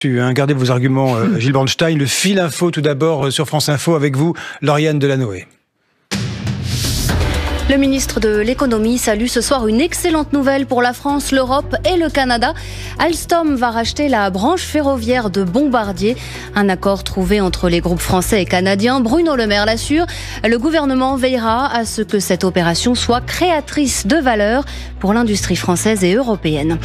Gardez vos arguments, Gilles Bornstein. Le fil info tout d'abord sur France Info avec vous, Lauriane Delanoë. Le ministre de l'économie salue ce soir une excellente nouvelle pour la France, l'Europe et le Canada. Alstom va racheter la branche ferroviaire de Bombardier. Un accord trouvé entre les groupes français et canadiens. Bruno Le Maire l'assure. Le gouvernement veillera à ce que cette opération soit créatrice de valeur pour l'industrie française et européenne.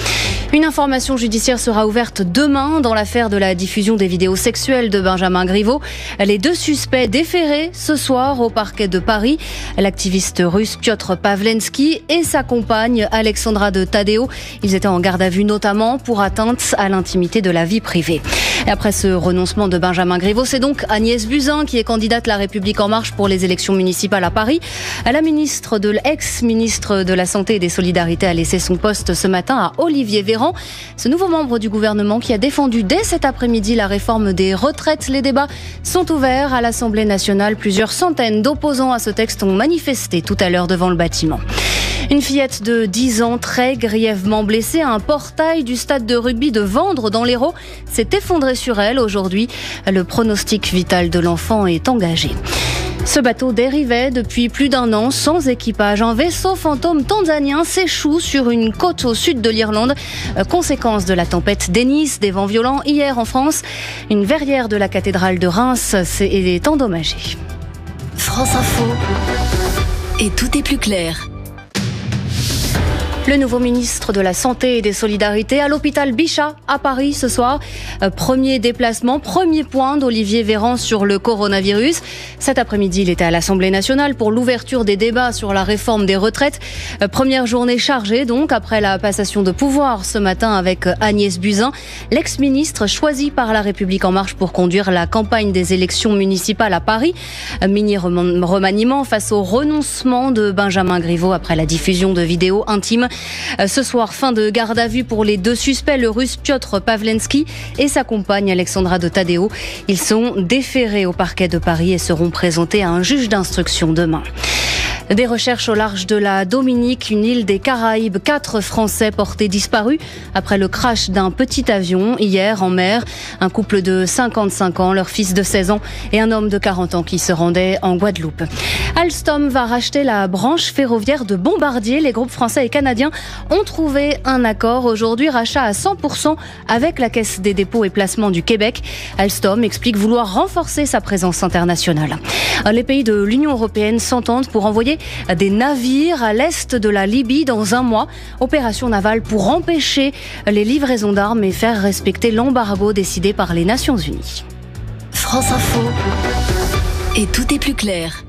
Une information judiciaire sera ouverte demain dans l'affaire de la diffusion des vidéos sexuelles de Benjamin Griveaux. Les 2 suspects déférés ce soir au parquet de Paris. L'activiste russe Piotr Pawlenski et sa compagne Alexandra de Tadeo. Ils étaient en garde à vue notamment pour atteinte à l'intimité de la vie privée. Et après ce renoncement de Benjamin Griveaux, c'est donc Agnès Buzyn qui est candidate La République En Marche pour les élections municipales à Paris. L'ex-ministre de la Santé et des Solidarités a laissé son poste ce matin à Olivier Véran. Ce nouveau membre du gouvernement qui a défendu dès cet après-midi la réforme des retraites. Les débats sont ouverts à l'Assemblée nationale. Plusieurs centaines d'opposants à ce texte ont manifesté tout à l'heure devant le bâtiment. Une fillette de 10 ans très grièvement blessée à un portail du stade de rugby de Vendre dans l'Hérault s'est effondré sur elle aujourd'hui. Le pronostic vital de l'enfant est engagé. Ce bateau dérivait depuis plus d'1 an sans équipage. Un vaisseau fantôme tanzanien s'échoue sur une côte au sud de l'Irlande. Conséquence de la tempête Dennis, des vents violents hier en France. Une verrière de la cathédrale de Reims est endommagée. France Info. Et tout est plus clair. Le nouveau ministre de la Santé et des Solidarités à l'hôpital Bichat à Paris ce soir. Premier déplacement, premier point d'Olivier Véran sur le coronavirus. Cet après-midi, il était à l'Assemblée nationale pour l'ouverture des débats sur la réforme des retraites. Première journée chargée donc après la passation de pouvoir ce matin avec Agnès Buzyn, l'ex-ministre choisi par La République En Marche pour conduire la campagne des élections municipales à Paris. Mini remaniement face au renoncement de Benjamin Griveaux après la diffusion de vidéos intimes. Ce soir, fin de garde à vue pour les 2 suspects, le russe Piotr Pawlenski et sa compagne Alexandra de Tadeo. Ils sont déférés au parquet de Paris et seront présentés à un juge d'instruction demain. Des recherches au large de la Dominique, une île des Caraïbes. 4 Français portés disparus après le crash d'un petit avion hier en mer. Un couple de 55 ans, leur fils de 16 ans et un homme de 40 ans qui se rendait en Guadeloupe. Alstom va racheter la branche ferroviaire de Bombardier. Les groupes français et canadiens ont trouvé un accord. Aujourd'hui, rachat à 100% avec la Caisse des dépôts et placements du Québec. Alstom explique vouloir renforcer sa présence internationale. Les pays de l'Union européenne s'entendent pour envoyer des navires à l'est de la Libye dans 1 mois. Opération navale pour empêcher les livraisons d'armes et faire respecter l'embargo décidé par les Nations Unies. France Info. Et tout est plus clair.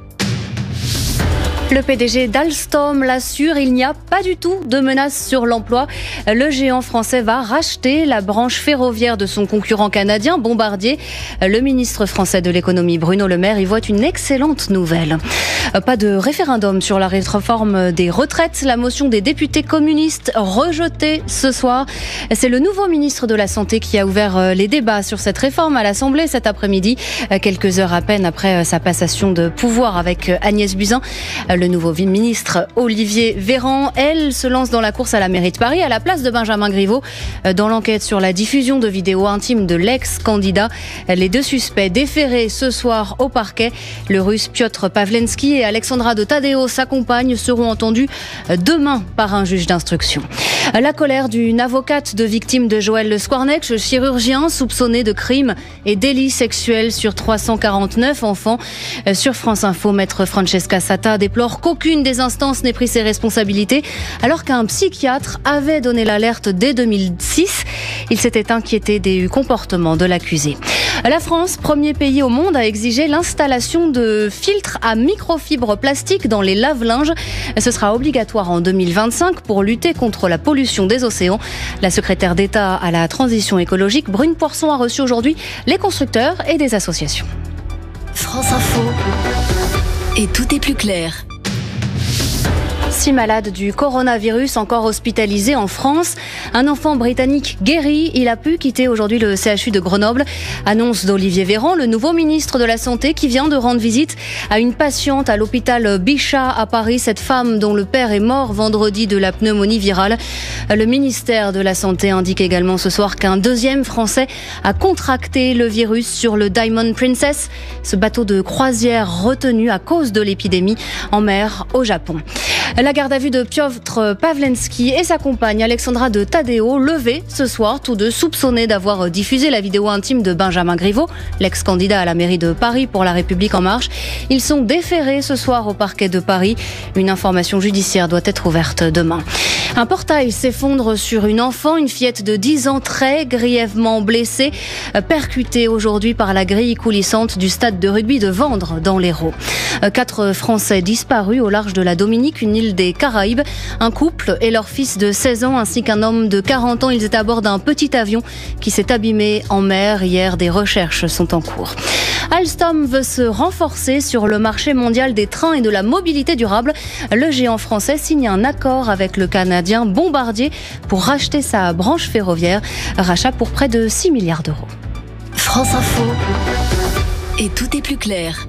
Le PDG d'Alstom l'assure, il n'y a pas du tout de menace sur l'emploi. Le géant français va racheter la branche ferroviaire de son concurrent canadien, Bombardier. Le ministre français de l'économie, Bruno Le Maire, y voit une excellente nouvelle. Pas de référendum sur la réforme des retraites. La motion des députés communistes rejetée ce soir. C'est le nouveau ministre de la Santé qui a ouvert les débats sur cette réforme à l'Assemblée cet après-midi, quelques heures à peine après sa passation de pouvoir avec Agnès Buzyn. Le nouveau ministre Olivier Véran, elle, se lance dans la course à la mairie de Paris à la place de Benjamin Griveaux. Dans l'enquête sur la diffusion de vidéos intimes de l'ex-candidat, les 2 suspects déférés ce soir au parquet, le russe Piotr Pawlenski et Alexandra de Tadeo, sa compagne, seront entendus demain par un juge d'instruction. La colère d'une avocate de victime de Joël Le Squarnec, chirurgien soupçonné de crimes et délits sexuels sur 349 enfants. Sur France Info, maître Francesca Sata déplore qu'aucune des instances n'ait pris ses responsabilités, alors qu'un psychiatre avait donné l'alerte dès 2006. Il s'était inquiété des comportements de l'accusé. La France, premier pays au monde à exiger l'installation de filtres à microfibre plastique dans les lave-linges. Ce sera obligatoire en 2025 pour lutter contre la pollution des océans. La secrétaire d'État à la transition écologique, Brune Poirson, a reçu aujourd'hui les constructeurs et des associations. France Info. Et tout est plus clair. 6 malades du coronavirus encore hospitalisés en France. Un enfant britannique guéri, il a pu quitter aujourd'hui le CHU de Grenoble. Annonce d'Olivier Véran, le nouveau ministre de la Santé, qui vient de rendre visite à une patiente à l'hôpital Bichat à Paris. Cette femme dont le père est mort vendredi de la pneumonie virale. Le ministère de la Santé indique également ce soir qu'un deuxième Français a contracté le virus sur le Diamond Princess, ce bateau de croisière retenu à cause de l'épidémie en mer au Japon. La garde à vue de Piotr Pawlenski et sa compagne Alexandra de Taddeo, levés ce soir, tous deux soupçonnés d'avoir diffusé la vidéo intime de Benjamin Griveaux, l'ex-candidat à la mairie de Paris pour La République En Marche. Ils sont déférés ce soir au parquet de Paris. Une information judiciaire doit être ouverte demain. Un portail s'effondre sur une enfant, une fillette de 10 ans très grièvement blessée, percutée aujourd'hui par la grille coulissante du stade de rugby de Vendre dans l'Hérault. 4 Français disparus au large de la Dominique, une île des Caraïbes. Un couple et leur fils de 16 ans ainsi qu'un homme de 40 ans. Ils étaient à bord d'un petit avion qui s'est abîmé en mer. Hier, des recherches sont en cours. Alstom veut se renforcer sur le marché mondial des trains et de la mobilité durable. Le géant français signe un accord avec le Canadien Bombardier pour racheter sa branche ferroviaire. Rachat pour près de 6 milliards d'euros. France Info. Et tout est plus clair.